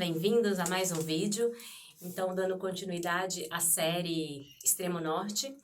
bem-vindos a mais um vídeo. Então, dando continuidade à série Extremo Norte,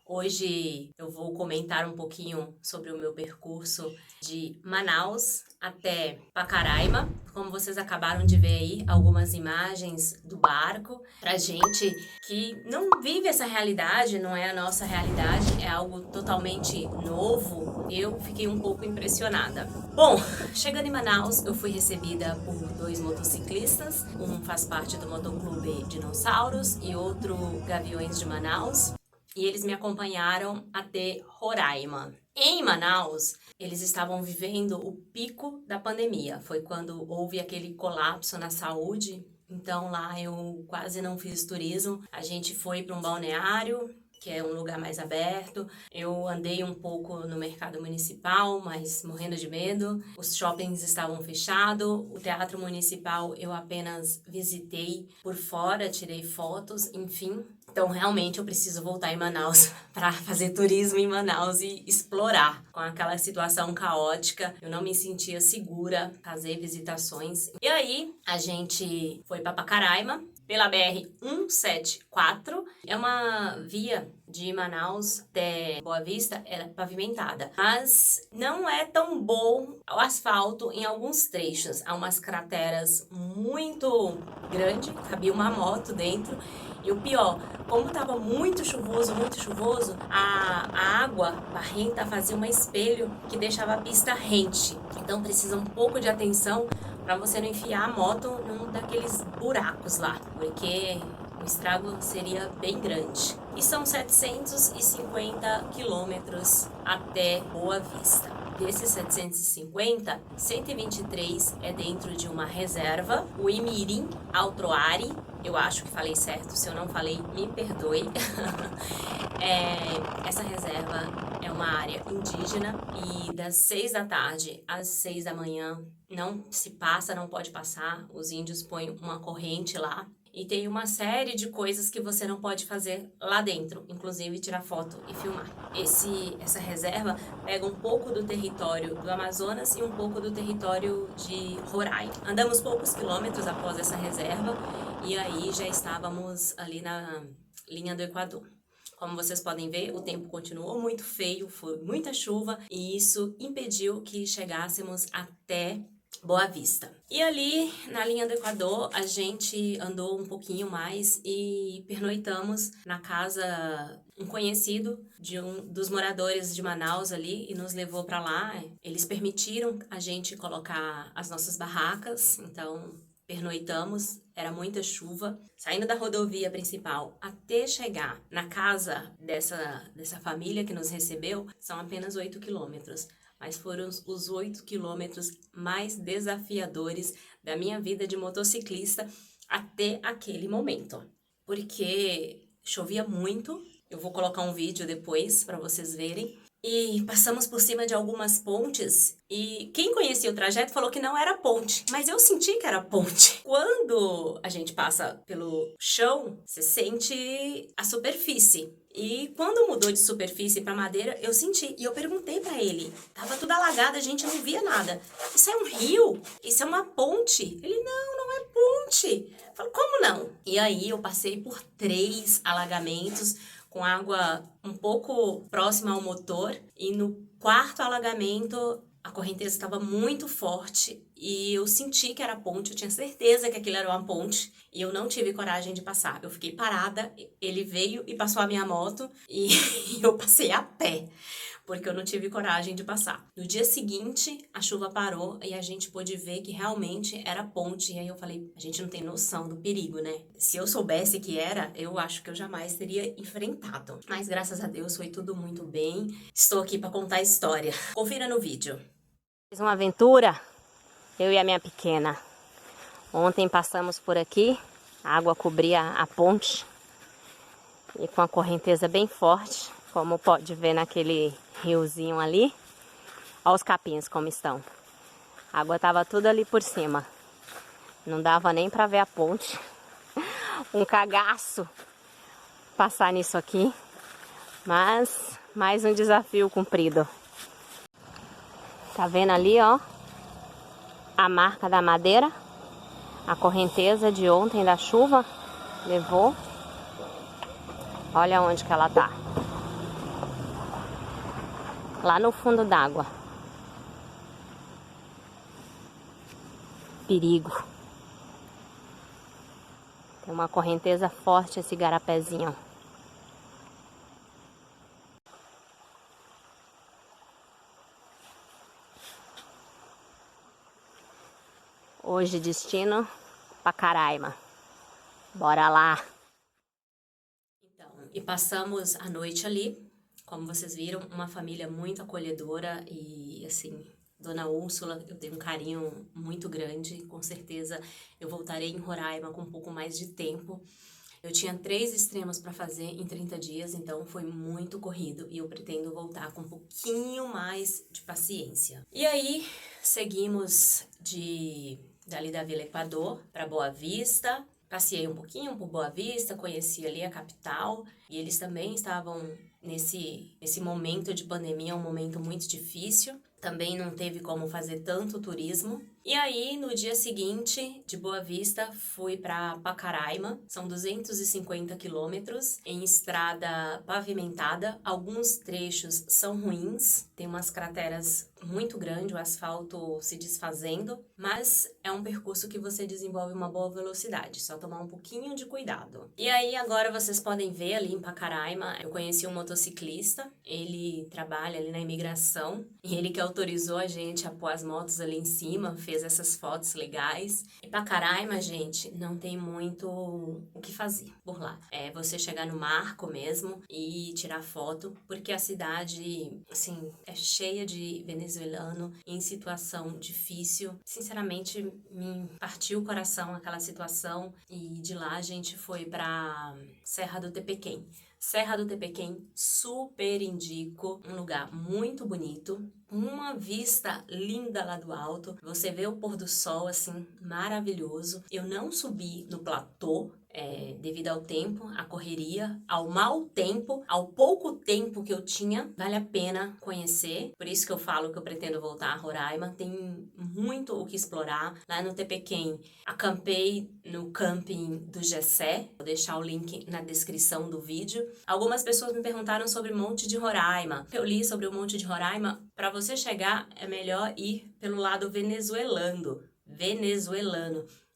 hoje eu vou comentar um pouquinho sobre o meu percurso de Manaus até Pacaraima. Como vocês acabaram de ver aí, algumas imagens do barco. Pra gente que não vive essa realidade, não é a nossa realidade, é algo totalmente novo, eu fiquei um pouco impressionada. Bom, chegando em Manaus, eu fui recebida por dois motociclistas. Um faz parte do Motoclube Dinossauros e outro Gaviões de Manaus. E eles me acompanharam até Roraima. Em Manaus, eles estavam vivendo o pico da pandemia. Foi quando houve aquele colapso na saúde. Então lá eu quase não fiz turismo. A gente foi para um balneário, que é um lugar mais aberto. Eu andei um pouco no mercado municipal, mas morrendo de medo. Os shoppings estavam fechados. O teatro municipal eu apenas visitei por fora, tirei fotos, enfim. Então, realmente, eu preciso voltar em Manaus para fazer turismo em Manaus e explorar. Com aquela situação caótica, eu não me sentia segura fazer visitações. E aí, a gente foi para Pacaraima, pela BR-174. É uma via de Manaus até Boa Vista, ela é pavimentada. Mas não é tão bom o asfalto em alguns trechos. Há umas crateras muito grandes, cabia uma moto dentro. E o pior, como estava muito chuvoso, a água barrenta fazia um espelho que deixava a pista rente. Então precisa um pouco de atenção para você não enfiar a moto num daqueles buracos lá, porque o estrago seria bem grande. E são 750 quilômetros até Boa Vista. Desses 750, 123 é dentro de uma reserva, o Imirim Altroari. Eu acho que falei certo, se eu não falei, me perdoe. Essa reserva é uma área indígena e das 6 da tarde às 6 da manhã não se passa, não pode passar. Os índios põem uma corrente lá. E tem uma série de coisas que você não pode fazer lá dentro, inclusive tirar foto e filmar. Essa reserva pega um pouco do território do Amazonas e um pouco do território de Roraima. Andamos poucos quilômetros após essa reserva e aí já estávamos ali na linha do Equador. Como vocês podem ver, o tempo continuou muito feio, foi muita chuva e isso impediu que chegássemos até Boa Vista. E ali, na linha do Equador, a gente andou um pouquinho mais e pernoitamos na casa um conhecido de um dos moradores de Manaus ali e nos levou para lá. Eles permitiram a gente colocar as nossas barracas, então pernoitamos, era muita chuva. Saindo da rodovia principal até chegar na casa dessa família que nos recebeu, são apenas 8 quilômetros. Mas foram os 8 quilômetros mais desafiadores da minha vida de motociclista até aquele momento. Porque chovia muito, eu vou colocar um vídeo depois para vocês verem. E passamos por cima de algumas pontes e quem conhecia o trajeto falou que não era ponte, mas eu senti que era ponte. Quando a gente passa pelo chão, você sente a superfície. E quando mudou de superfície para madeira, eu senti. E eu perguntei para ele, tava tudo alagado, a gente não via nada. Isso é um rio? Isso é uma ponte? Ele, não é ponte. Eu falo, como não? E aí eu passei por 3 alagamentos, com água um pouco próxima ao motor, e no 4º alagamento a correnteza estava muito forte e eu senti que era ponte, eu tinha certeza que aquilo era uma ponte e eu não tive coragem de passar. Eu fiquei parada, ele veio e passou a minha moto e eu passei a pé, porque eu não tive coragem de passar. No dia seguinte, a chuva parou e a gente pôde ver que realmente era ponte. E aí eu falei, a gente não tem noção do perigo, né? Se eu soubesse que era, eu acho que eu jamais teria enfrentado. Mas graças a Deus foi tudo muito bem. Estou aqui para contar a história. Confira no vídeo. Fiz uma aventura, eu e a minha pequena. Ontem passamos por aqui, a água cobria a ponte e com a correnteza bem forte, como pode ver naquele riozinho ali. Olha os capins como estão. A água estava tudo ali por cima. Não dava nem para ver a ponte. Um cagaço passar nisso aqui. Mas mais um desafio cumprido. Tá vendo ali, ó? A marca da madeira. A correnteza de ontem da chuva levou. Olha onde que ela tá. Lá no fundo d'água. Perigo. Tem uma correnteza forte esse igarapézinho. Hoje destino Pacaraima. Bora lá! Então, e passamos a noite ali. Como vocês viram, uma família muito acolhedora e, assim, Dona Úrsula, eu tenho um carinho muito grande. Com certeza eu voltarei em Roraima com um pouco mais de tempo. Eu tinha 3 extremos para fazer em 30 dias, então foi muito corrido e eu pretendo voltar com um pouquinho mais de paciência. E aí, seguimos dali da Vila Equador para Boa Vista. Passei um pouquinho por Boa Vista, conheci ali a capital e eles também estavam nesse momento de pandemia, um momento muito difícil. Também não teve como fazer tanto turismo. E aí, no dia seguinte, de Boa Vista, fui para Pacaraima. São 250 quilômetros em estrada pavimentada. Alguns trechos são ruins, tem umas crateras muito grandes, o asfalto se desfazendo, mas é um percurso que você desenvolve uma boa velocidade, só tomar um pouquinho de cuidado. E aí, agora vocês podem ver ali em Pacaraima, eu conheci um motociclista, ele trabalha ali na imigração, e ele que autorizou a gente a pôr as motos ali em cima, fez essas fotos legais. E Pacaraima, gente, não tem muito o que fazer por lá. É você chegar no marco mesmo e tirar foto, porque a cidade, assim, é cheia de venezuelano em situação difícil. Sinceramente, me partiu o coração aquela situação. E de lá a gente foi pra Serra do Tepequém. Serra do Tepequém, super indico, um lugar muito bonito, uma vista linda lá do alto, você vê o pôr do sol assim, maravilhoso. Eu não subi no platô, devido ao tempo, à correria, ao mau tempo, ao pouco tempo que eu tinha, vale a pena conhecer. Por isso que eu falo que eu pretendo voltar a Roraima, tem muito o que explorar. Lá no Tepequém, acampei no camping do Gessé, vou deixar o link na descrição do vídeo. Algumas pessoas me perguntaram sobre o Monte de Roraima. Eu li sobre o Monte de Roraima, para você chegar é melhor ir pelo lado venezuelano.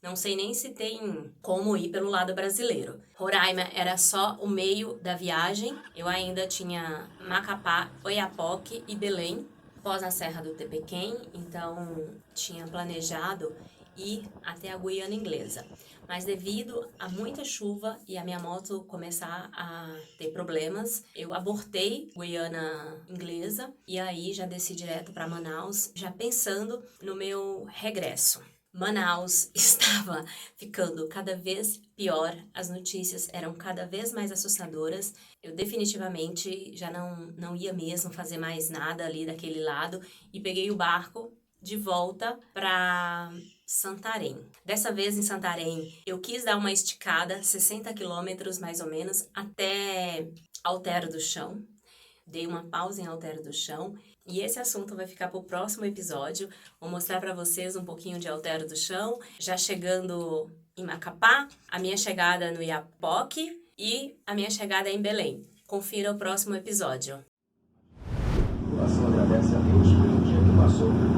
Não sei nem se tem como ir pelo lado brasileiro. Roraima era só o meio da viagem. Eu ainda tinha Macapá, Oiapoque e Belém, após a Serra do Tepequém. Então, tinha planejado ir até a Guiana Inglesa. Mas devido a muita chuva e a minha moto começar a ter problemas, eu abortei Guiana Inglesa e aí já desci direto para Manaus, já pensando no meu regresso. Manaus estava ficando cada vez pior, as notícias eram cada vez mais assustadoras. Eu definitivamente já não ia mesmo fazer mais nada ali daquele lado e peguei o barco de volta para Santarém. Dessa vez em Santarém, eu quis dar uma esticada, 60 quilômetros mais ou menos, até Alter do Chão. Dei uma pausa em Alter do Chão e esse assunto vai ficar para o próximo episódio. Vou mostrar para vocês um pouquinho de Alter do Chão, já chegando em Macapá, a minha chegada no Oiapoque e a minha chegada em Belém. Confira o próximo episódio. A população agradece a Deus pelo dia que passou.